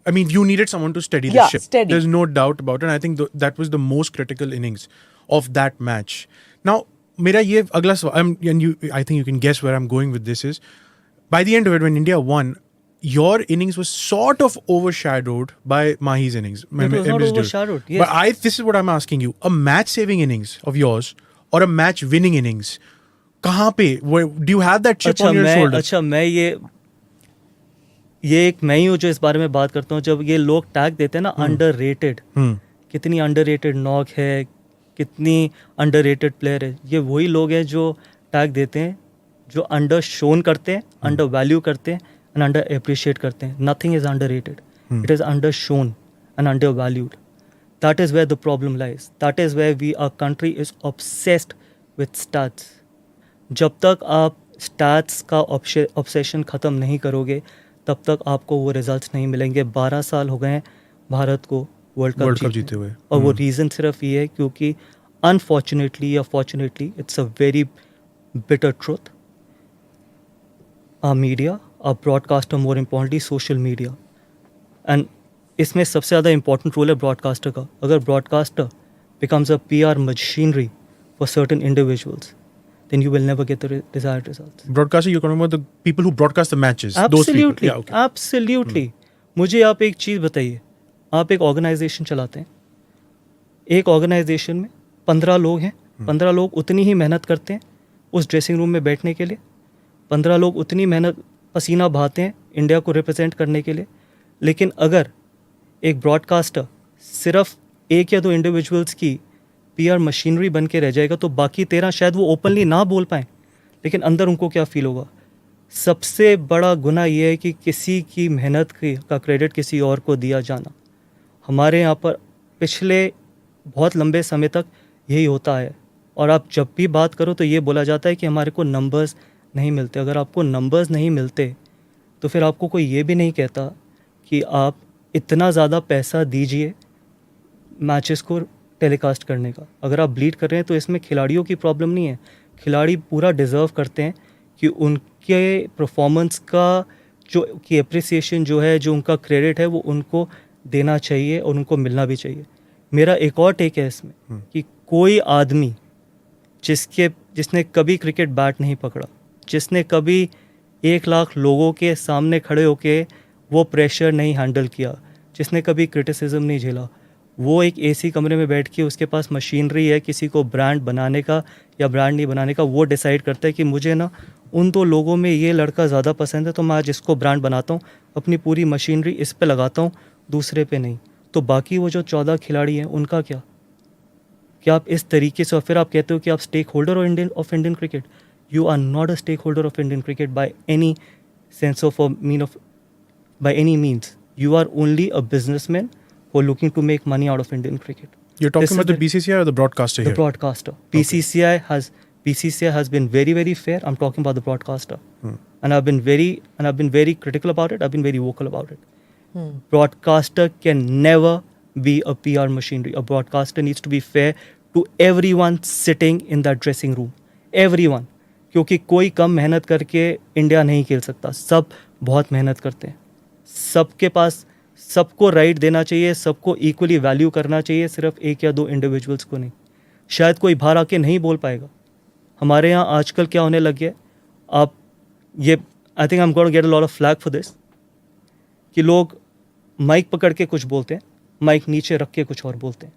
I mean, you needed someone to steady the Yeah, ship. steady. There's no doubt about it. And I think that was the most critical innings of that match. Now, mera ye agla sawal, and I think you can guess where I'm going with this is, by the end of it, when India won, your innings was sort of overshadowed by Mahi's innings. It was not MS Dhoni. overshadowed, yes. But this is what I'm asking you. A match-saving innings of yours or a match-winning innings, kahan pe? Do you have that chip on your shoulder? अच्छा मैं ये एक मैं ही हूँ जो इस बारे में बात करता हूँ. जब ये लोग टैग देते हैं ना अंडररेटेड, कितनी अंडररेटेड नॉक है, कितनी अंडररेटेड प्लेयर है, ये वही लोग हैं जो टैग देते हैं, जो अंडर शोन करते हैं, अंडर वैल्यू करते हैं एंड अंडर अप्रिशिएट करते हैं. Nothing is underrated, it is under shown and under valued. That is where the problem lies. That is where we our country is obsessed with stats. जब तक आप stats का obsession ख़त्म नहीं करोगे तब तक आपको वो रिजल्ट्स नहीं मिलेंगे. 12 साल हो गए हैं भारत को वर्ल्ड कप जीते हुए, और वो रीज़न सिर्फ ये है क्योंकि अनफॉर्चुनेटली या fortunately it's a very bitter truth, our media, our broadcaster, more importantly social media. And इसमें सबसे ज़्यादा important role है broadcaster का. अगर broadcaster becomes a PR machinery for certain individuals, then you will never get the desired results. Broadcaster, you're talking about the people who broadcast the matches. Absolutely, Those people. Yeah, okay. absolutely. मुझे आप एक चीज़ बताइए. आप एक organisation चलाते हैं, एक organisation में 15 लोग हैं, 15 लोग उतनी ही मेहनत करते हैं उस ड्रेसिंग रूम में बैठने के लिए, 15 लोग उतनी मेहनत पसीना बहाते हैं इंडिया को रिप्रेजेंट करने के लिए. लेकिन अगर एक ब्रॉडकास्टर सिर्फ एक या दो इंडिविजुअल्स की पीआर मशीनरी बन के रह जाएगा तो बाकी 13 शायद वो ओपनली ना बोल पाएँ, लेकिन अंदर उनको क्या फील होगा. सबसे बड़ा गुनाह ये है कि किसी की मेहनत का क्रेडिट किसी और को दिया जाना. हमारे यहाँ पर पिछले बहुत लंबे समय तक यही होता है. और आप जब भी बात करो तो ये बोला जाता है कि हमारे को नंबर्स नहीं मिलते. अगर आपको नंबर्स नहीं मिलते तो फिर आपको कोई ये भी नहीं कहता कि आप इतना ज़्यादा पैसा दीजिए मैचेस को टेलीकास्ट करने का. अगर आप ब्लीड कर रहे हैं तो इसमें खिलाड़ियों की प्रॉब्लम नहीं है. खिलाड़ी पूरा डिज़र्व करते हैं कि उनके परफॉर्मेंस का जो की एप्रिसिएशन जो है, जो उनका क्रेडिट है वो उनको देना चाहिए और उनको मिलना भी चाहिए. मेरा एक और टेक है इसमें कि कोई आदमी जिसने कभी क्रिकेट बैट नहीं पकड़ा, जिसने कभी 1 लाख लोगों के सामने खड़े होके वो प्रेशर नहीं हैंडल किया, जिसने कभी क्रिटिसिज्म नहीं झेला, वो एक एसी कमरे में बैठ के उसके पास मशीनरी है किसी को ब्रांड बनाने का या ब्रांड नहीं बनाने का, वो डिसाइड करता है कि मुझे ना उन 2 लोगों में ये लड़का ज़्यादा पसंद है तो मैं आज इसको ब्रांड बनाता हूँ, अपनी पूरी मशीनरी इस पे लगाता हूँ, दूसरे पे नहीं. तो बाकी वो जो 14 खिलाड़ी हैं उनका क्या आप इस तरीके से, और फिर आप कहते हो कि आप stakeholder of Indian cricket. You are not a stakeholder of Indian cricket by any sense of by any means. You are only a businessman who are looking to make money out of Indian cricket. You're talking about the BCCI or the broadcaster here? The broadcaster. BCCI has been very, very fair. I'm talking about the broadcaster, and I've been very critical about it. I've been very vocal about it. Broadcaster can never be a PR machinery. A broadcaster needs to be fair to everyone sitting in that dressing room. Everyone. क्योंकि कोई कम मेहनत करके India नहीं खेल सकता. सब बहुत मेहनत करते हैं. सबके पास सबको राइट देना चाहिए, सबको इक्वली वैल्यू करना चाहिए, सिर्फ 1 या 2 इंडिविजुअल्स को नहीं. शायद कोई बाहर आके नहीं बोल पाएगा. हमारे यहाँ आजकल क्या होने लग गया, आप ये I think I am going to get a lot of flag for this, कि लोग माइक पकड़ के कुछ बोलते हैं, माइक नीचे रख के कुछ और बोलते हैं.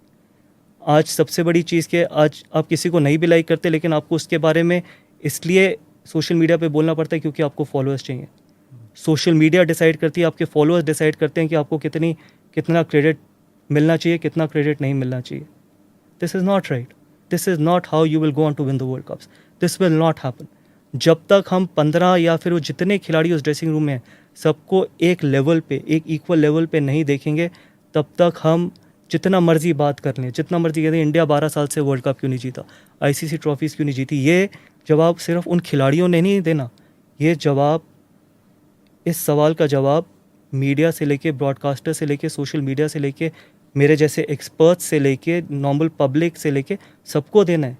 आज सबसे बड़ी चीज़ कि आज आप किसी को नहीं भी लाइक करते, लेकिन आपको उसके बारे में इसलिए सोशल मीडिया पे बोलना पड़ता है क्योंकि आपको फॉलोअर्स चाहिए. सोशल मीडिया डिसाइड करती है, आपके फॉलोअर्स डिसाइड करते हैं कि आपको कितना क्रेडिट मिलना चाहिए, कितना क्रेडिट नहीं मिलना चाहिए. This is not right. This is not how you will go on to win the world cups. This will not happen. जब तक हम 15 या फिर वो जितने खिलाड़ी उस ड्रेसिंग रूम में हैं सबको एक लेवल पे, एक इक्वल लेवल पे नहीं देखेंगे, तब तक हम जितना मर्जी बात कर लें, जितना मर्जी कहते हैं इंडिया 12 साल से वर्ल्ड कप क्यों नहीं जीता, आईसीसी ट्रॉफीज़ क्यों नहीं जीती, ये जवाब सिर्फ उन खिलाड़ियों ने नहीं देना. ये जवाब, इस सवाल का जवाब मीडिया से लेके, ब्रॉडकास्टर से लेके, सोशल मीडिया से लेके, मेरे जैसे एक्सपर्ट्स से लेके, नॉर्मल पब्लिक से लेके सबको देना है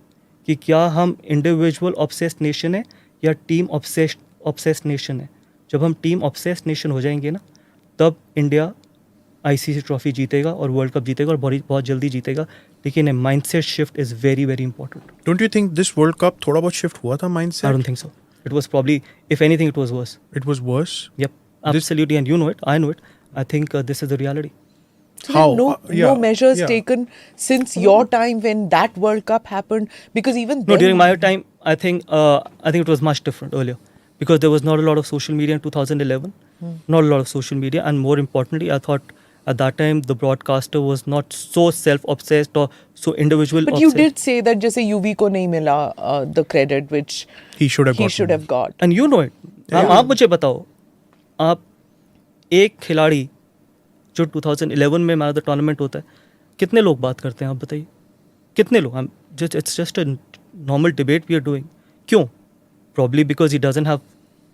कि क्या हम इंडिविजुअल ऑब्सेस्ड नेशन है या टीम ऑब्सेस्ड नेशन है. जब हम टीम ऑब्सेस्ड नेशन हो जाएंगे ना, तब इंडिया आईसीसी ट्रॉफी जीतेगा और वर्ल्ड कप जीतेगा और बहुत जल्दी जीतेगा, लेकिन a mindset shift is very very important. Don't you think this World Cup थोड़ा बहुत shift हुआ था I mindset? don't think so. It was probably, if anything, it was worse. It was worse. Yep, absolutely, and you know it, I know it. I think this is the reality. So How? there are no measures yeah. taken since your time when that World Cup happened, because even No, then, during my time, I think it was much different earlier, because there was not a lot of social media in 2011, not a lot of social media, and more importantly, I thought at that time the broadcaster was not so self-obsessed or so individual. but you did say that जैसे UV को नहीं मिला the credit which He should have he gotten. should have got. And you know it. आप मुझे बताओ, आप एक खिलाड़ी जो 2011 में मैन ऑफ द टूर्नामेंट होता है, कितने लोग बात करते हैं, आप बताइए कितने लोग? It's just a normal debate we are doing. क्यों? Probably because he doesn't have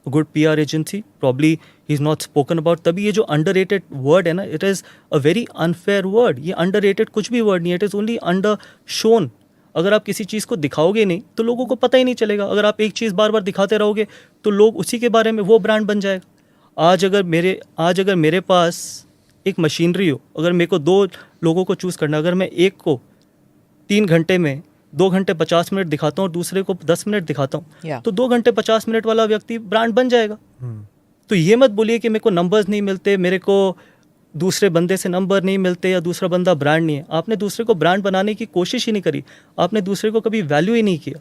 a good PR agency, probably he is not spoken about. तभी ये जो अंडररेटेड वर्ड है ना, it is a very unfair word. ये underrated कुछ भी word नहीं है, it is only under shown. अगर आप किसी चीज़ को दिखाओगे नहीं तो लोगों को पता ही नहीं चलेगा. अगर आप एक चीज़ बार बार दिखाते रहोगे तो लोग उसी के बारे में, वो ब्रांड बन जाएगा. आज अगर मेरे पास एक मशीनरी हो, अगर मेरे को 2 लोगों को चूज़ करना, अगर मैं एक को 3 घंटे में 2 घंटे 50 मिनट दिखाता हूँ और दूसरे को 10 मिनट दिखाता हूँ, Yeah. तो 2 घंटे 50 मिनट वाला व्यक्ति ब्रांड बन जाएगा. तो ये मत बोलिए कि मेरे को नंबर्स नहीं मिलते, मेरे को दूसरे बंदे से नंबर नहीं मिलते या दूसरा बंदा ब्रांड नहीं है. आपने दूसरे को ब्रांड बनाने की कोशिश ही नहीं करी, आपने दूसरे को कभी वैल्यू ही नहीं किया.